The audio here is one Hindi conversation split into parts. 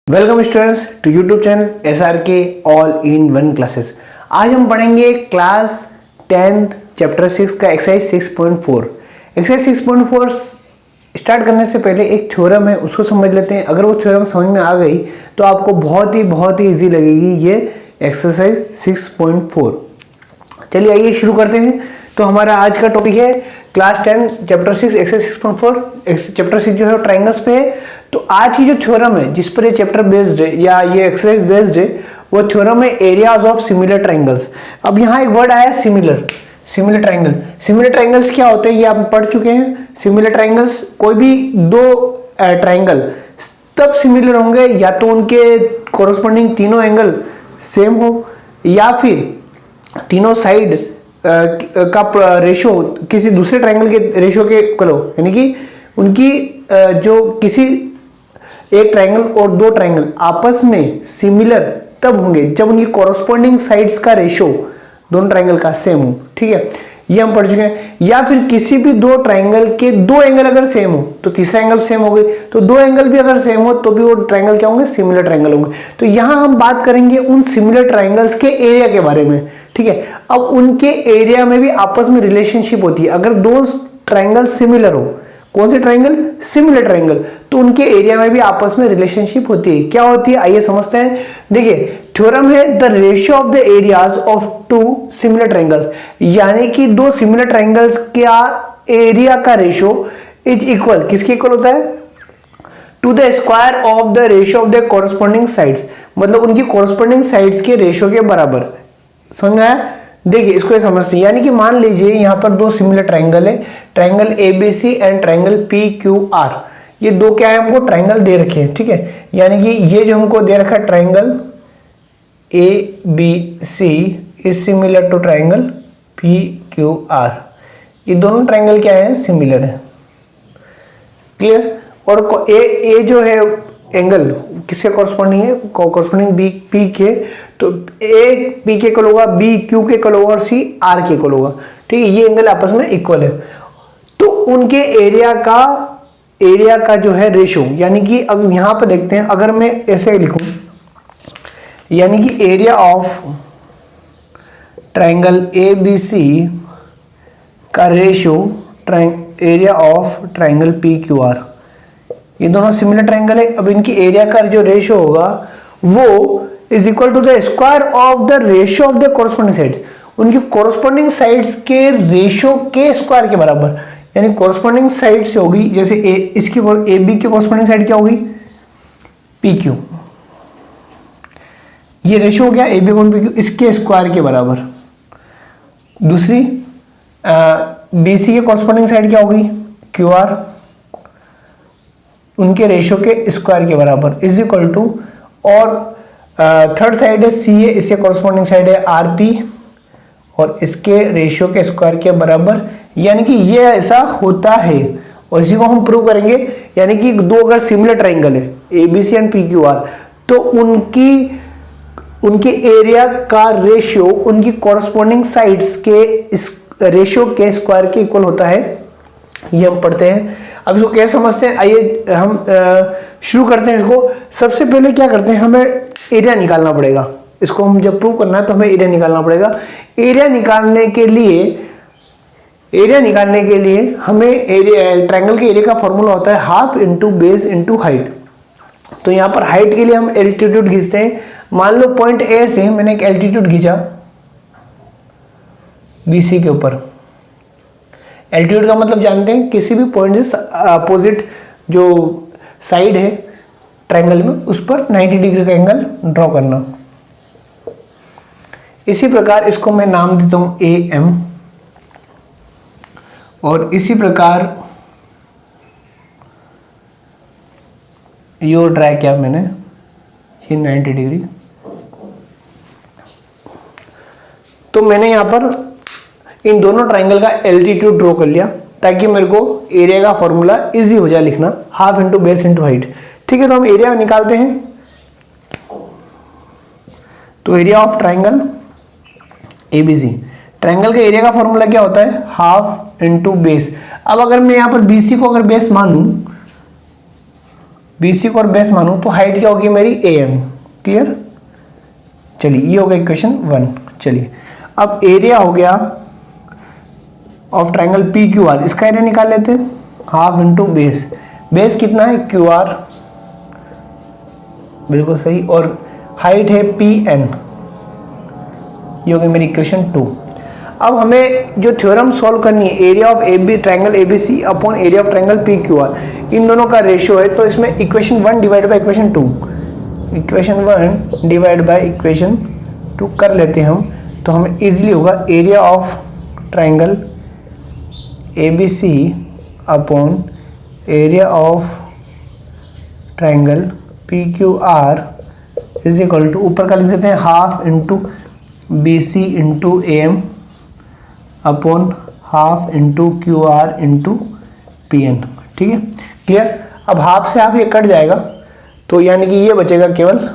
Welcome students to YouTube channel SRK all in one classes. आज हम पढ़ेंगे क्लास 10th चैप्टर 6 का एक्सरसाइज 6.4। एक्सरसाइज 6.4 स्टार्ट करने से पहले एक थ्योरम है, उसको समझ लेते हैं। अगर वो थ्योरम समझ में आ गई तो आपको बहुत ही इजी लगेगी ये एक्सरसाइज 6.4। चलिए आइए शुरू करते हैं। तो हमारा आज का टॉपिक है क्लास 10 चैप्टर 6 एक्सरसाइज 6.4। चैप्टर 6 जो है ट्राइंगल्स पे है। तो आज की जो थ्योरम है जिस पर ये चैप्टर बेस्ड है या ये एक्सरसाइज बेस्ड है वो थ्योरम है एरियाज ऑफ सिमिलर ट्राइंगल्स। अब यहाँ एक वर्ड आया सिमिलर ट्राइंगल। सिमिलर ट्राइंगल्स क्या होते हैं ये आप पढ़ चुके हैं। सिमिलर ट्राइंगल्स कोई भी दो ट्राइंगल तब सिमिलर होंगे या तो उनके कोरस्पॉन्डिंग तीनों एंगल सेम हो या फिर तीनों साइड का रेशो किसी दूसरे ट्राइंगल के रेशो के इक्वल हो, यानी कि उनकी जो किसी एक ट्राइंगल और दो ट्राइंगल आपस में सिमिलर तब होंगे जब उनकी कोरस्पॉन्डिंग साइड्स का रेशो दोनों ट्राइंगल का सेम हो। ठीक है, ये हम पढ़ चुके हैं। या फिर किसी भी दो ट्राइंगल के दो एंगल अगर सेम हो तो तीसरा एंगल सेम हो गई, तो दो एंगल भी अगर सेम हो तो भी वो ट्राइंगल क्या होंगे, सिमिलर ट्राइंगल होंगे। तो यहां हम बात करेंगे उन सिमिलर ट्राइंगल्स के एरिया के बारे में। ठीक है, अब उनके एरिया में भी आपस में रिलेशनशिप होती है। अगर दो ट्राइंगल सिमिलर हो, कौन से ट्राइंगल, सिमिलर ट्राइंगल, तो उनके एरिया में भी आपस में रिलेशनशिप होती है। क्या होती है आइए समझते हैं। देखिए थ्योरम है the ratio of the areas of two similar triangles, यानी कि दो सिमिलर ट्राइंगल्स का एरिया का रेशियो इज इक्वल, किसके इक्वल होता है, to the square of the ratio of the corresponding sides, मतलब उनकी कोरस्पॉन्डिंग साइड्स के रेशियो के बराबर। समझ में आया। देखिए इसको ये समझते हैं, यानी कि मान लीजिए यहां पर दो सिमिलर ट्राइंगल है, triangle ABC and triangle PQR। ये दो क्या है, हमको ट्राइंगल दे रखे हैं। ठीक है, यानी कि ये जो हमको दे रखा है triangle ABC is similar to triangle PQR। ये दोनों ट्राइंगल क्या है, सिमिलर है। क्लियर। और ए जो है एंगल किसके कॉरस्पॉन्डिंग है, कॉरस्पॉन्डिंग P के, तो ए P के इक्वल होगा, B Q के इक्वल होगा और C R के इक्वल होगा। ठीक है, ये एंगल आपस में इक्वल है। तो उनके एरिया का जो है रेशो, यानी कि अब यहां पर देखते हैं, अगर मैं ऐसे लिखूं, यानी कि एरिया ऑफ ट्राइंगल ABC का ratio area of triangle PQR, ये दोनों सिमिलर ट्राइंगल है। अब इनकी एरिया का जो रेशो होगा वो is equal to the square of the ratio of the corresponding sides, उनकी कोरस्पॉन्डिंग साइड्स के रेशो के स्क्वायर के बराबर। यानी कोरस्पॉन्डिंग साइड्स होगी, जैसे इसकी AB की कोरस्पॉन्डिंग साइड क्या होगी, PQ, ये रेशो हो गया AB अपॉन PQ, इसके स्क्वायर के बराबर। दूसरी BC के कोरस्पॉन्डिंग साइड क्या होगी, QR, उनके रेशो के स्क्वायर के बराबर इज इक्वल टू, और थर्ड साइड है CA, इसके कॉरस्पॉन्डिंग साइड है RP और इसके रेशियो के स्क्वायर के बराबर। यानी कि ये ऐसा होता है और इसी को हम प्रूव करेंगे। यानी कि दो अगर सिमिलर ट्राइंगल है ABC एंड PQR, तो उनके एरिया का रेशियो उनकी कॉरस्पॉन्डिंग साइड्स के रेशियो के स्क्वायर के इक्वल होता है। ये हम पढ़ते हैं। अब इसको कैसे समझते हैं, आइए हम शुरू करते हैं इसको। सबसे पहले क्या करते हैं, हमें एरिया निकालना पड़ेगा। इसको हम जब प्रूव करना है तो हमें एरिया निकालना पड़ेगा। एरिया निकालने के लिए हमें ट्राइंगल के एरिया का फॉर्मूला होता है half into base into height. तो यहाँ पर हाइट के लिए हम एल्टीट्यूड खींचते हैं। मान लो पॉइंट A से मैंने एक एल्टीट्यूड खींचा BC के ऊपर। एल्टीट्यूड का मतलब जानते हैं, किसी भी पॉइंट से अपोजिट जो साइड है ट्राइंगल में उस पर 90 डिग्री का एंगल ड्रॉ करना। इसी प्रकार इसको मैं नाम देता हूं AM, और इसी प्रकार ये ट्राई किया मैंने, ये 90 डिग्री। तो मैंने यहां पर इन दोनों ट्राइंगल का एल्टीट्यूड ड्रॉ कर लिया ताकि मेरे को एरिया का फॉर्मूला इजी हो जाए लिखना, half into base into height. ठीक है, तो हम एरिया निकालते हैं। तो area of triangle ABC, triangle के एरिया का फॉर्मूला क्या होता है, हाफ इंटू बेस। अब अगर मैं यहां पर BC को अगर बेस मानूं BC को और बेस मानूं तो हाइट क्या होगी मेरी AM। क्लियर? चलिए ये हो गया इक्वेशन 1। चलिए अब एरिया हो गया ऑफ ट्राइंगल PQR, इसका एरिया निकाल लेते हैं, हाफ इंटू बेस। बेस कितना है? QR, बिल्कुल सही, और हाइट है PN। ये हो गई मेरी इक्वेशन 2। अब हमें जो थ्योरम सॉल्व करनी है, area of triangle ABC upon area of triangle PQR, इन दोनों का रेशियो है, तो इसमें equation 1 divide by equation 2, equation 1 divide by equation 2 कर लेते हैं हम, तो हमें इजीली होगा area of triangle ABC upon area of triangle PQR is equal to, ऊपर का लिख देते हैं half into BC into AM upon half into QR into PN। ठीक है, क्लियर? अब हाफ से हाफ ये कट जाएगा, तो यानी कि ये बचेगा केवल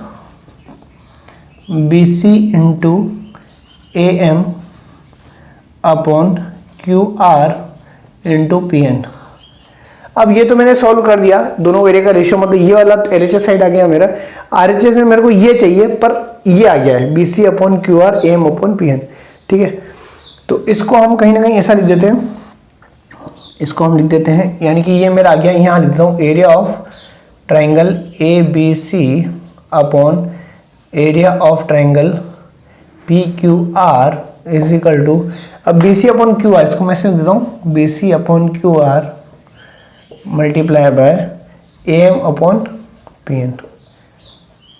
BC into AM upon QR into PN। अब ये तो मैंने सॉल्व कर दिया, दोनों एरिया का रेशियो, मतलब ये वाला LHS साइड आ गया मेरा, RHS में मेरे को ये चाहिए पर ये आ गया है BC upon QR AM upon PN। ठीक है, तो इसको हम कहीं ना कहीं ऐसा लिख देते हैं, इसको हम लिख देते हैं, यानी कि ये मेरा आ गया, यहाँ लिख देता हूँ area of triangle ABC upon area of triangle PQR is equal to, अब BC अपॉन QR इसको मैं लिख देता हूँ BC upon QR multiply by AM upon PN।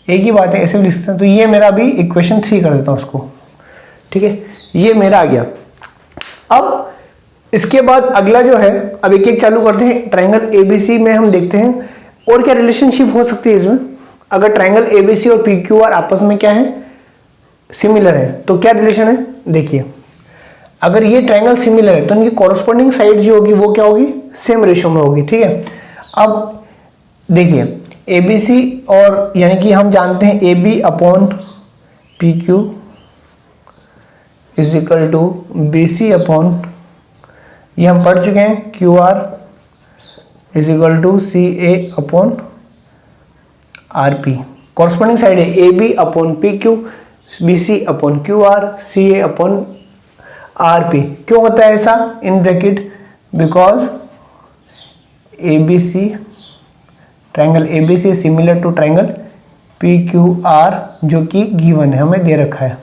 एक ही बात है, ऐसे भी लिख सकते हैं। तो ये मेरा अभी इक्वेशन 3 कर देता हूँ उसको। ठीक है, ये मेरा आ गया। अब इसके बाद अगला जो है, अब एक एक चालू करते हैं। ट्राइंगल ABC में हम देखते हैं और क्या रिलेशनशिप हो सकती है इसमें। अगर ट्राइंगल ABC और PQR आपस में क्या है, सिमिलर है, तो क्या रिलेशन है देखिए। अगर ये ट्राइंगल सिमिलर है तो इनकी कॉरस्पॉन्डिंग साइड जो होगी वो क्या होगी, सेम रेशियो में होगी। ठीक है, अब देखिए ABC और यानी कि हम जानते हैं AB upon PQ is equal to BC upon, ये हम पढ़ चुके हैं, QR is equal to CA upon RP। Corresponding side है AB upon PQ, BC upon QR, CA upon RP। क्यों होता है ऐसा in bracket? Because ABC, triangle ABC similar to triangle PQR जो कि गिवन है, हमें दे रखा है।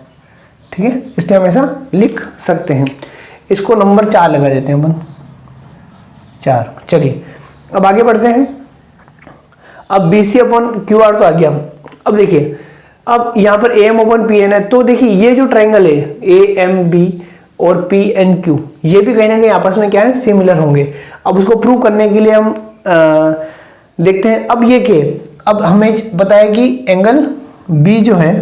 ठीक है, इसलिए हम ऐसा लिख सकते हैं। इसको नंबर 4 लगा देते हैं अपन, 4। चलिए अब आगे बढ़ते हैं। अब BC अपॉन QR तो आ गया। अब देखिए, अब यहाँ पर AM अपॉन PN है, तो देखिए ये जो ट्राइंगल है AMB और PNQ, ये भी कहीं ना कहीं आपस में क्या है, सिमिलर होंगे। अब उसको प्रूव करने के लिए हम देखते हैं। अब ये क्या, अब हमें बताया कि एंगल B जो है,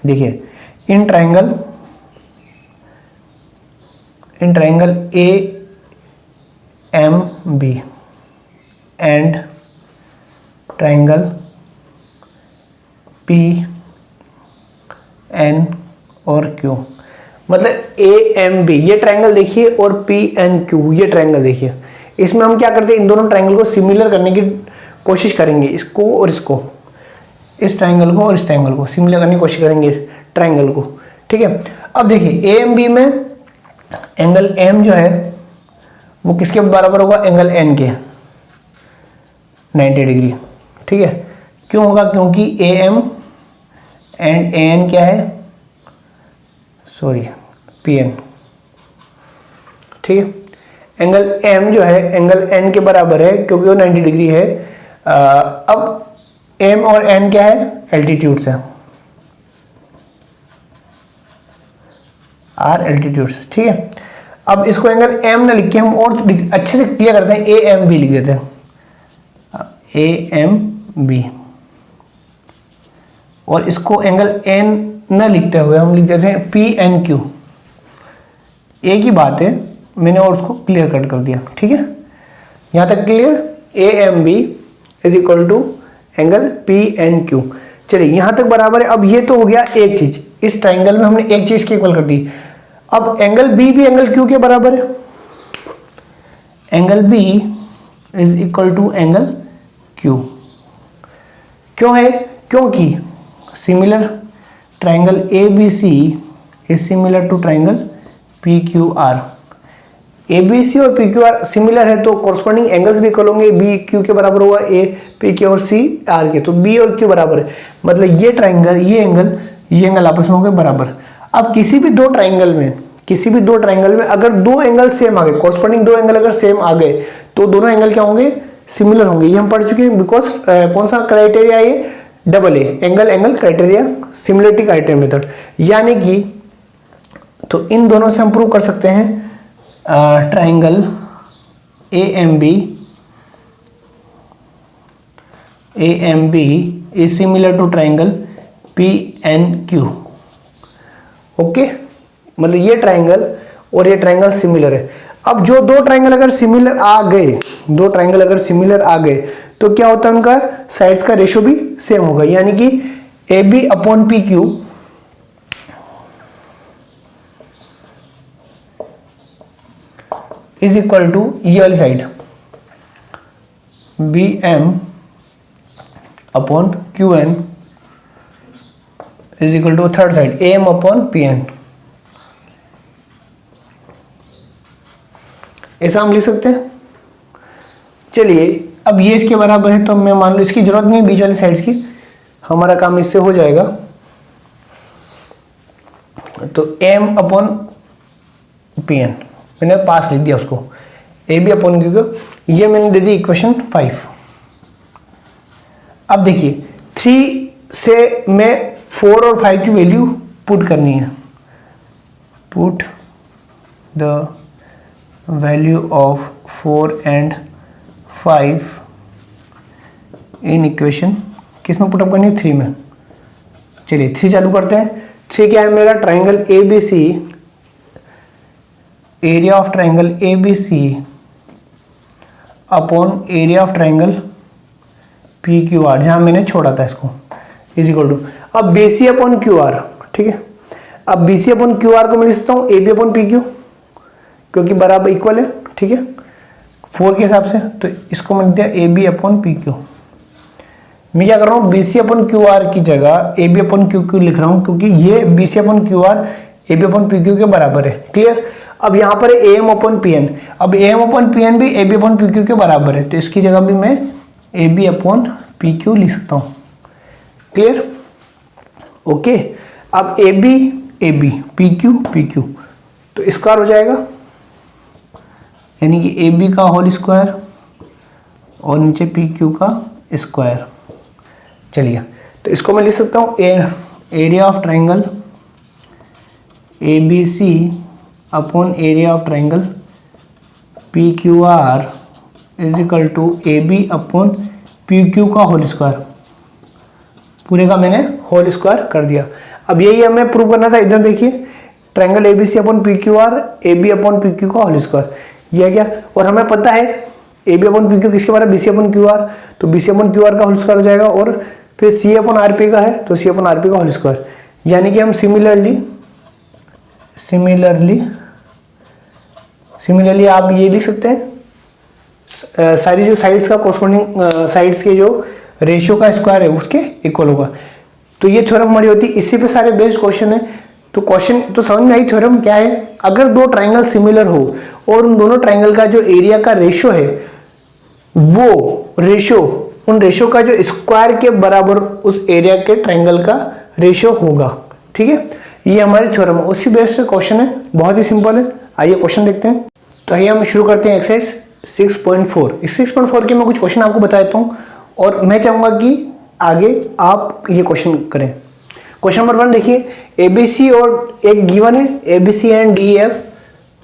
देखिए in triangle AMB and triangle PN और Q, मतलब AMB ये ट्राइंगल देखिए और PNQ ये ट्राइंगल देखिए। इसमें हम क्या करते हैं, इन दोनों ट्राइंगल को सिमिलर करने की कोशिश करेंगे, इसको और इसको, इस ट्राइंगल को और इस ट्राइंगल को सिमिलर करने की कोशिश करेंगे ट्राइंगल को। ठीक है, अब देखिए AMB में एंगल M जो है वो किसके बराबर होगा, एंगल N के, 90 डिग्री। ठीक है, क्यों होगा, क्योंकि AM एंड AN क्या है, सॉरी PN। ठीक है, एंगल M जो है एंगल N के बराबर है क्योंकि वो 90 डिग्री है। अब M और N क्या है, एल्टीट्यूड्स है, R एल्टीट्यूड्स। ठीक है, अब इसको एंगल M ना लिख के हम और अच्छे से क्लियर करते हैं, AMB लिख देते हैं, AMB। और इसको एंगल N न लिखते हुए हम लिख देते हैं PNQ। एक ही बात है, मैंने और उसको क्लियर कट कर दिया। ठीक है, यहाँ तक clear. AMB is equal to angle PNQ। चलिए यहाँ तक बराबर है। अब ये तो हो गया एक चीज, इस ट्राइंगल में हमने एक चीज की इक्वल कर दी। अब एंगल B भी एंगल Q के बराबर है, angle B is equal to angle Q. क्यों है? क्योंकि similar triangle A B C is similar to triangle P Q R. A B C और पी क्यू आर सिमिलर है तो कॉरस्पॉन्डिंग एंगल्स भी इक्वल होंगे, बी क्यू के बराबर होगा, ए पी क्यू और सी आर के, तो बी और क्यू बराबर है, मतलब ये ट्राइंगल ये एंगल आपस में होंगे बराबर। अब किसी भी दो ट्राइंगल में अगर दो एंगल सेम आ गए, कॉरस्पॉन्डिंग दो एंगल अगर सेम आ गए तो दोनों एंगल क्या होंगे? सिमिलर होंगे। ये हम पढ़ चुके हैं, बिकॉज कौन सा क्राइटेरिया है? Double A, angle criteria, similarity criteria method. यानी कि तो इन दोनों से हम प्रूव कर सकते हैं triangle A M B is similar to triangle P N Q. Okay, मतलब ये ट्राइंगल और ये ट्राइंगल सिमिलर है। अब जो दो ट्राइंगल अगर सिमिलर आ गए तो क्या होता है? उनका साइड्स का रेशियो भी सेम होगा, यानी कि A B upon P Q is equal to ये वाली side B M upon Q N is equal to third side A M upon P N. ऐसा हम लिख सकते हैं। चलिए, अब ये इसके बराबर है तो मैं मान लो इसकी जरूरत नहीं है बीच वाली साइड्स की, हमारा काम इससे हो जाएगा। तो एम अपॉन पी एन मैंने पास लिख दिया उसको, ए बी अपॉन क्यू को, ये मैंने दे दी इक्वेशन 5। अब देखिए 3 से मैं 4 और 5 की वैल्यू पुट करनी है। Put the value of 4 and 5 in equation, किस में पुटअप करनी है? 3 में। चलिए 3 चालू करते हैं। 3 क्या है मेरा? Triangle A B C, area of triangle A B C upon area of triangle P Q R, जहां मैंने छोड़ा था इसको, इज इक्वल टू, अब B C upon Q R. ठीक है, अब B C upon Q R को मैं लिख सकता हूँ A B upon P Q, क्योंकि बराबर इक्वल है। ठीक है, 4 के हिसाब से, तो इसको मैंने दिया A B upon P Q. मैं क्या कर रहा हूँ? B C upon Q R की जगह A B upon Q Q लिख रहा हूँ, क्योंकि ये B C upon Q R A B upon P Q के बराबर है। क्लियर? अब यहाँ पर A M upon P N, अब A M upon P N भी A B upon P Q के बराबर है, तो इसकी जगह भी मैं A B upon P Q लिख सकता हूँ। क्लियर? ओके, अब ए बी पी क्यू तो स्क्वायर हो जाएगा, यानी कि ए बी का होल स्क्वायर और नीचे पी क्यू का स्क्वायर। चलिए, तो इसको मैं लिख सकता हूँ area of triangle A B C upon area of triangle P Q R is equal to A B upon P Q का होल स्क्वायर। पूरे का मैंने होल स्क्वायर कर दिया। अब यही हमें प्रूव करना था। इधर देखिए, triangle A B C upon P Q R A B upon P Q का होल स्क्वायर, यह क्या? और हमें पता है A B upon P Q किसके बारे में? B C upon Q R, तो B C upon Q R का होल स्क्वायर हो जाएगा, और फिर सी अपॉन आर पी का है तो सी अपॉन आर पी का होल स्क्वायर। यानी कि हम सिमिलरली आप ये लिख सकते हैं, सारी जो साइड्स का कॉरस्पॉन्डिंग साइड्स के जो रेशियो का स्क्वायर है उसके इक्वल होगा। तो ये थ्योरम हमारी होती है। इसी पे सारे बेस्ड क्वेश्चन है। तो क्वेश्चन तो समझ में आई थ्योरम क्या है? अगर दो ट्राइंगल सिमिलर हो और उन दोनों ट्राइंगल का जो एरिया का रेशियो है, वो रेशियो उन रेशियो का जो स्क्वायर के बराबर उस एरिया के ट्राइंगल का रेशियो होगा। ठीक है, ये हमारी थ्योरम है। उसी बेस्ड से क्वेश्चन है, बहुत ही सिंपल है। आइए क्वेश्चन देखते हैं। तो आइए हम शुरू करते हैं एक्सरसाइज 6.4। इस 6.4 के मैं कुछ क्वेश्चन आपको बता देता हूँ और मैं चाहूंगा कि आगे आप ये क्वेश्चन करें। क्वेश्चन नंबर 1 देखिए, एबीसी और एक गिवन है, एबीसी एंड डीएफ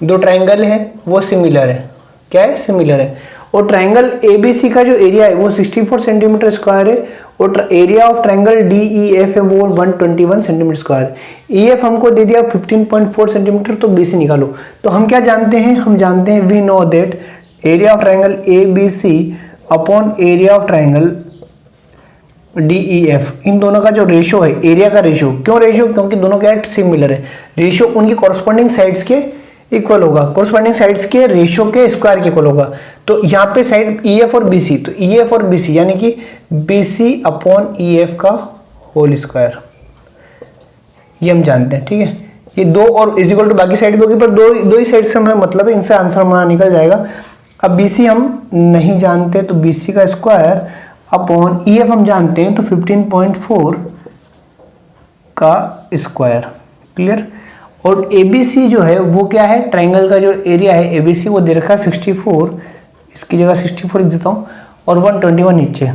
दो ट्राइंगल है, वो सिमिलर है। क्या है? सिमिलर है। और ट्राइंगल एबीसी का जो एरिया है वो 64 सेंटीमीटर स्क्वायर है और एरिया ऑफ ट्राइंगल डीईएफ है वो 121 सेंटीमीटर स्क्वायर। ईएफ हमको दे दिया 15.4 सेंटीमीटर, तो बीसी निकालो। तो हम क्या जानते हैं? हम जानते हैं we know that area of triangle ABC upon area of triangle DEF, इन दोनों का जो रेशियो है, एरिया का रेशियो। क्यों रेशियो? क्योंकि दोनों क्या सिमिलर है। रेशियो उनकी कॉरस्पॉन्डिंग साइड्स के इक्वल होगा, कोरस्पॉन्डिंग साइड्स के रेशियो के स्क्वायर के इक्वल होगा। तो यहाँ पे साइड EF और BC, तो EF और BC यानी कि BC अपॉन EF का होल स्क्वायर, ये हम जानते हैं, ठीक है। ये 2 और इज इक्वल टू बाकी साइड भी होगी, पर दो ही साइड से हमें मतलब है, इनसे आंसर हमारा निकल जाएगा। अब BC हम नहीं जानते, तो BC का स्क्वायर अपॉन EF हम जानते हैं, तो 15.4 का स्क्वायर, क्लियर। और ABC जो है वो क्या है, ट्रायंगल का जो एरिया है ABC वो दे रखा है 64, इसकी जगह 64 लिख देता हूँ, और 121 नीचे,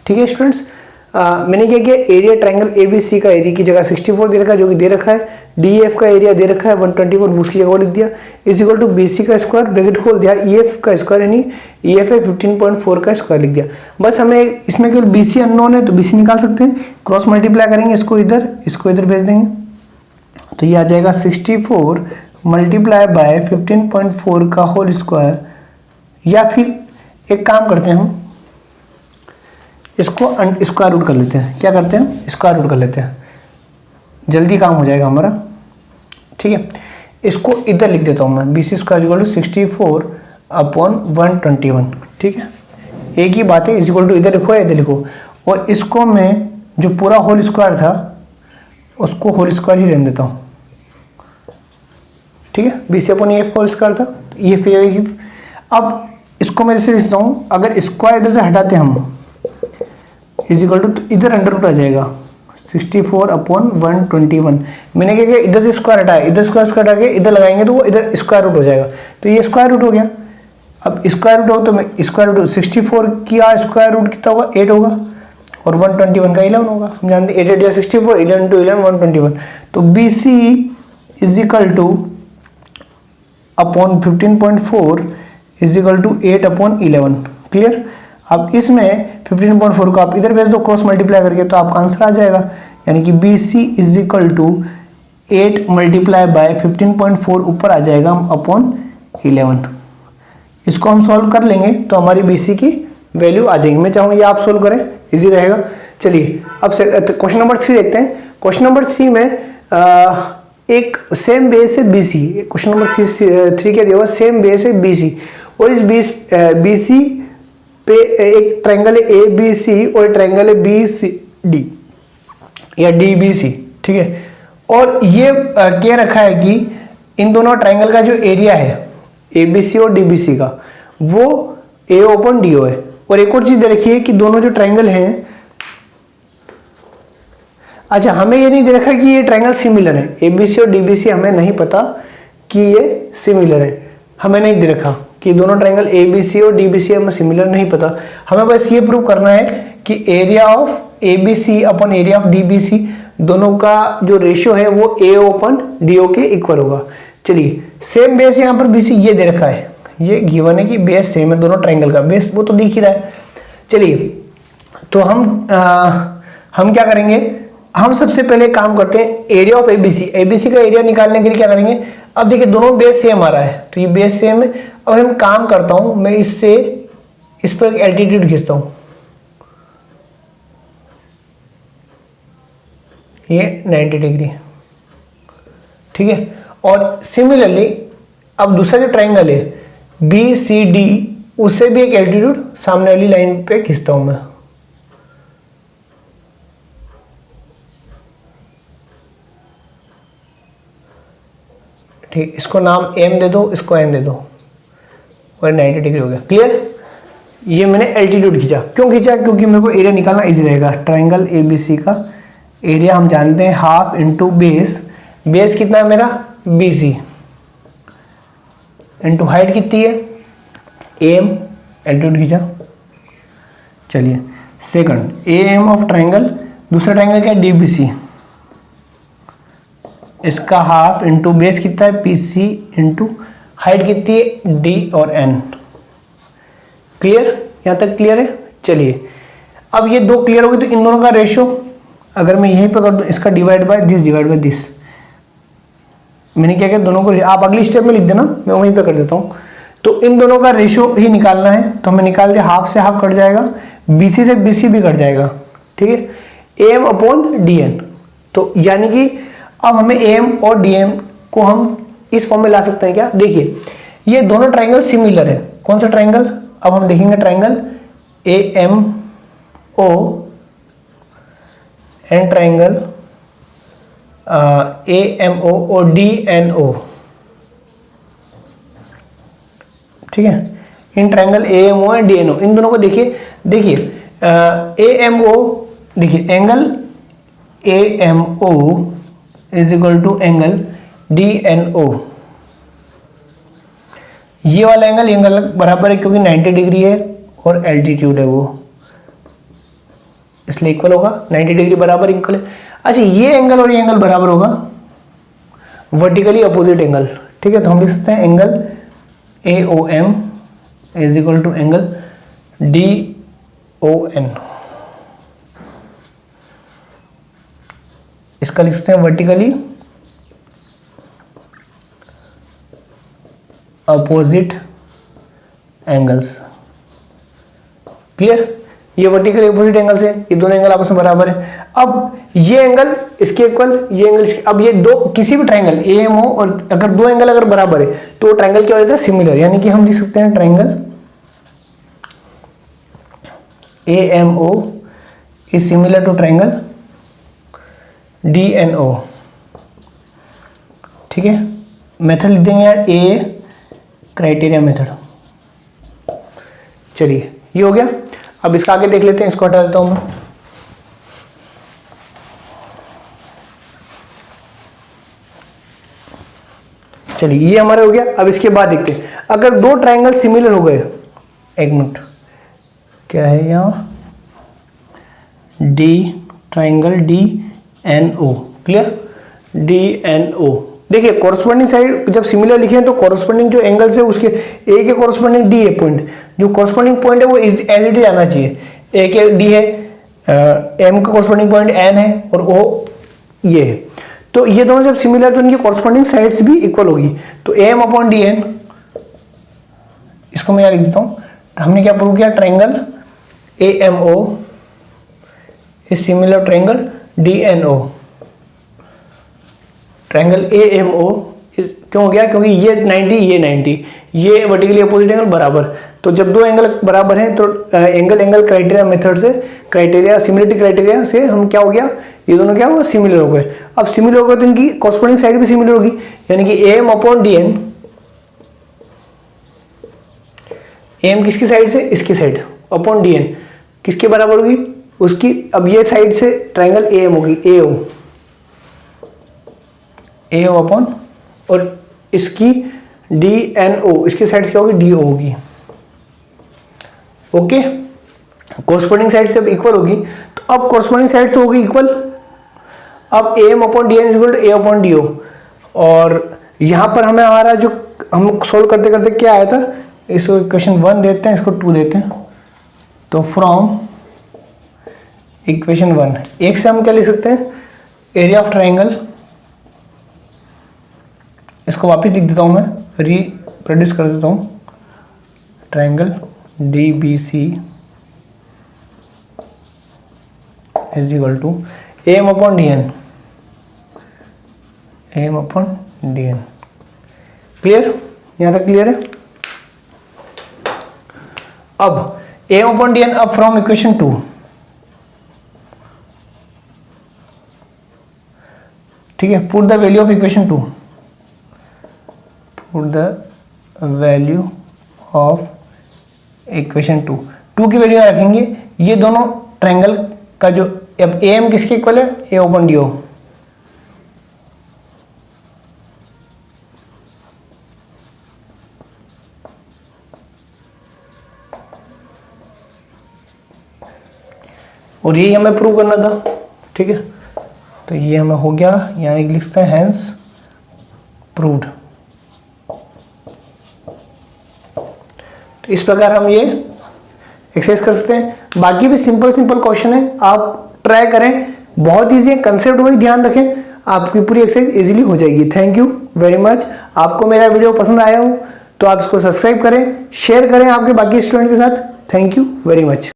ठीक है स्टूडेंट्स। मैंने क्या किया, एरिया ट्रायंगल ABC का एरिया की जगह 64 दे रखा है, जो कि दे रखा है DF का एरिया दे रखा है 121, उसकी जगह वो लिख दिया, इज इक्वल टू BC का स्क्वायर, ब्रैकेट खोल दिया, EF का स्क्वायर यानी EF है 15.4 का स्क्वायर लिख दिया। बस हमें इसमें केवल BC अननोन है, तो BC निकाल सकते हैं, क्रॉस मल्टीप्लाई करेंगे, इसको इधर भेज देंगे, तो ये आ जाएगा 64 मल्टीप्लाई बाय 15.4 का होल स्क्वायर। या फिर एक काम करते हैं, हम इसको स्क्वायर रूट कर लेते हैं। क्या करते हैं, स्क्वायर रूट कर लेते हैं, जल्दी काम हो जाएगा हमारा, ठीक है। इसको इधर लिख देता हूँ मैं, BC square equal to 64 upon 121, ठीक है। एक ही बात है, इज इक्वल टू इधर लिखो या इधर लिखो, और इसको मैं जो पूरा होल स्क्वायर था उसको होल स्क्वायर ही रहने देता हूँ, ठीक है। BC upon EF whole square था, EF की जगह। अब इसको मैं जैसे लिखता हूँ, अगर स्क्वायर इधर से हटाते हम इज इक्वल टू, तो इधर अंडर रूट आ जाएगा 64 अपॉन 121। मैंने क्या किया, इधर से स्क्वायर हटाया, इधर स्क्वायर हटा के इधर लगाएंगे तो वो इधर स्क्वायर रूट हो जाएगा, तो ये स्क्वायर रूट हो गया। अब स्क्वायर रूट हो तो मैं स्क्वायर रूट 64 किया, स्क्वायर रूट कितना होगा 8 होगा, और 121 का 11 होगा। हम जानते हैं 8 या 64, 11 to 11 121, तो BC is equal to upon 15.4 is equal to 8 upon 11, clear. अब इसमें 15.4 को आप इधर भेज दो क्रॉस मल्टीप्लाई करके, तो आपका आंसर आ जाएगा, यानी कि BC is equal to 8 multiply by 15.4 ऊपर आ जाएगा अपॉन 11। इसको हम सॉल्व कर लेंगे तो हमारी BC की वैल्यू आ जाएगी। मैं चाहूँ ये आप सॉल्व करें, इजी रहेगा। चलिए अब क्वेश्चन नंबर 3 देखते हैं। क्वेश्चन नंबर 3 में एक सेम बेस है BC, क्वेश्चन नंबर 3 क्या दिया हुआ, सेम बेस है BC, और इस BC पे एक ट्रायंगल है ABC और ट्रायंगल है BCD या DBC, ठीक है। और ये क्या रखा है कि इन दोनों ट्रायंगल का जो एरिया है ABC और DBC का वो AO अपॉन DO है। और एक और चीज दे रखी है कि दोनों जो ट्रायंगल हैं, अच्छा हमें ये नहीं दे रखा कि ये ट्रायंगल सिमिलर है, ABC और DBC हमें नहीं पता कि ये सिमिलर है, हमें नहीं दे रखा कि दोनों ट्रायंगल ABC और DBC हमें सिमिलर नहीं पता। हमें बस ये प्रूव करना है कि area of ABC upon area of DBC दोनों का जो रेशियो है वो AO अपॉन DO के इक्वल होगा। चलिए सेम बेस यहाँ पर BC ये दे रखा है, ये गिवन है कि बेस सेम है दोनों ट्रायंगल का, बेस वो तो दिख ही रहा है। चलिए तो हम क्या करेंगे, हम सबसे पहले काम करते हैं एरिया ऑफ ABC का एरिया निकालने के लिए क्या करेंगे। अब देखिए दोनों बेस सेम आ रहा है, तो ये बेस सेम है। अब हम काम करता हूं, मैं इस पर एक एल्टीट्यूड खींचता हूं, ये 90 डिग्री, ठीक है। और सिमिलरली अब दूसरा जो ट्रायंगल है BCD, उससे भी एक एल्टीट्यूड सामने वाली लाइन पे खींचता हूं मैं, ठीक। इसको नाम M दे दो, इसको N दे दो, और 90 डिग्री हो गया, क्लियर। ये मैंने एल्टीट्यूड खींचा, क्यों खींचा, क्योंकि मेरे को एरिया निकालना इजी रहेगा। ट्रायंगल ABC का एरिया हम जानते हैं हाफ इंटू बेस, बेस कितना है मेरा BC, इंटू हाइट कितनी है AM, एल्टीट्यूड खींचा। चलिए सेकंड AM ऑफ ट्रायंगल, दूसरा ट्रायंगल क्या है DBC, इसका हाफ इंटू बेस कितना है PC, इंटू हाइट कितनी है D और N, क्लियर, यहां तक क्लियर है। चलिए अब ये दो क्लियर हो गए, तो इन दोनों का रेशियो अगर मैं यहीं पे कर दूं, इसका डिवाइड बाय दिस, मैंने क्या किया दोनों को, आप अगली स्टेप में लिख देना, मैं वहीं पे कर देता हूं। तो इन दोनों का रेशियो ही निकालना है, तो हमें निकाल दिया, हाफ से हाफ कट जाएगा, BC से BC भी कट जाएगा, ठीक है, AM अपॉन DN। तो यानी कि अब हमें AM और DM को हम इस फॉर्म में ला सकते हैं क्या? देखिए ये दोनों ट्राइंगल सिमिलर है। कौन सा ट्राइंगल? अब हम देखेंगे triangle AMO and triangle AMO और DNO, ठीक है। इन ट्राइंगल AMO एंड DNO, इन दोनों को देखिए AMO, देखिए angle AMO is equal to angle DNO। ये वाला एंगल बराबर है क्योंकि 90 डिग्री है और एल्टीट्यूड है वो, इसलिए इक्वल होगा। 90 डिग्री बराबर इक्वल है। अच्छा ये एंगल और ये एंगल बराबर होगा वर्टिकली अपोजिट एंगल, ठीक है। तो हम लिख सकते हैं angle AOM is equal to angle DON। इसका लिख सकते हैं वर्टिकली अपोजिट एंगल्स। क्लियर? ये वर्टिकल अपोजिट एंगल्स है, ये दोनों एंगल आपस में बराबर है। अब ये एंगल इसके इक्वल, ये एंगल इसके, अब ये दो किसी भी ट्राइंगल AMO और अगर दो एंगल अगर बराबर है तो ट्राइंगल क्या हो जाता है? सिमिलर। यानी कि हम लिख सकते हैं triangle AMO is similar to triangle DNO, ठीक है। मेथड लिख देंगे यार A क्राइटेरिया मेथड। चलिए ये हो गया। अब इसका आगे देख लेते हैं, इसको हटा देता हूं मैं। चलिए ये हमारा हो गया। अब इसके बाद देखते हैं अगर दो ट्राइंगल सिमिलर हो गए, एक मिनट क्या है यहाँ, ट्राइंगल DNO, क्लियर? DNO देखिए कॉरस्पॉन्डिंग साइड जब सिमिलर लिखे हैं तो कॉरस्पॉन्डिंग जो एंगल्स है उसके ए के कॉरस्पॉन्डिंग डी है पॉइंट, जो कॉरस्पॉन्डिंग पॉइंट है वो एज इट इज आना चाहिए। ए के डी है, एम का कॉरस्पॉन्डिंग पॉइंट एन है और ओ ये है। तो ये दोनों जब सिमिलर तो इनकी कॉरस्पॉन्डिंग साइड्स भी इक्वल होगी। तो एम अपॉन डी एन, इसको मैं यहाँ लिख देता हूँ। हमने क्या प्रूव किया? Triangle AMO is similar triangle DNO। Triangle AMO इस क्यों हो गया? क्योंकि ये 90 ये 90, ये वर्टिकली अपोजिट एंगल बराबर। तो जब दो एंगल बराबर हैं तो एंगल क्राइटेरिया मेथड से, क्राइटेरिया सिमिलरिटी क्राइटेरिया से हम क्या हो गया, ये दोनों क्या हुआ? सिमिलर हो गए। अब सिमिलर हो गए तो इनकी कॉरस्पॉन्डिंग साइड भी सिमिलर होगी। यानी कि AM अपॉन DN, AM किसकी साइड से? इसकी साइड, अपॉन DN किसके बराबर होगी? उसकी। अब ये साइड से ट्राइंगल AM होगी AO अपॉन, और इसकी DNO इसकी साइड क्या होगी? DO होगी। ओके, कॉरस्पॉन्डिंग साइड से अब इक्वल होगी। तो अब कॉरस्पॉन्डिंग साइड तो होगी इक्वल। अब AM upon DN is equal to A upon DO। और यहां पर हमें हमारा जो हम सोल्व करते करते क्या आया था, इसको इक्वेशन 1 देते हैं, इसको 2 देते हैं। तो फ्रॉम इक्वेशन 1 एक से हम क्या लिख सकते हैं? एरिया ऑफ ट्राइंगल, इसको वापस लिख देता हूं मैं, रिप्रोड्यूस कर देता हूं। Triangle DBC is equal to AM upon DN, AM upon DN। Clear? यहां तक क्लियर है? अब AM अपॉन DN, अब फ्रॉम इक्वेशन 2, ठीक है। Put the value of equation 2, put the value of equation 2 की वैल्यू रखेंगे। ये दोनों ट्रायंगल का जो अब AM किसके इक्वल है? A open DO। और यही हमें प्रूव करना था, ठीक है। तो ये हमें हो गया, यहाँ एक लिखते हैं हैंस प्रूव्ड। तो इस प्रकार हम ये एक्सरसाइज कर सकते हैं। बाकी भी सिंपल क्वेश्चन है, आप ट्राई करें, बहुत ईजी है, कंसेप्ट वही ध्यान रखें, आपकी पूरी एक्सरसाइज इजीली हो जाएगी। Thank you very much. आपको मेरा वीडियो पसंद आया हो तो आप इसको सब्सक्राइब करें, शेयर करें आपके बाकी स्टूडेंट के साथ। Thank you very much.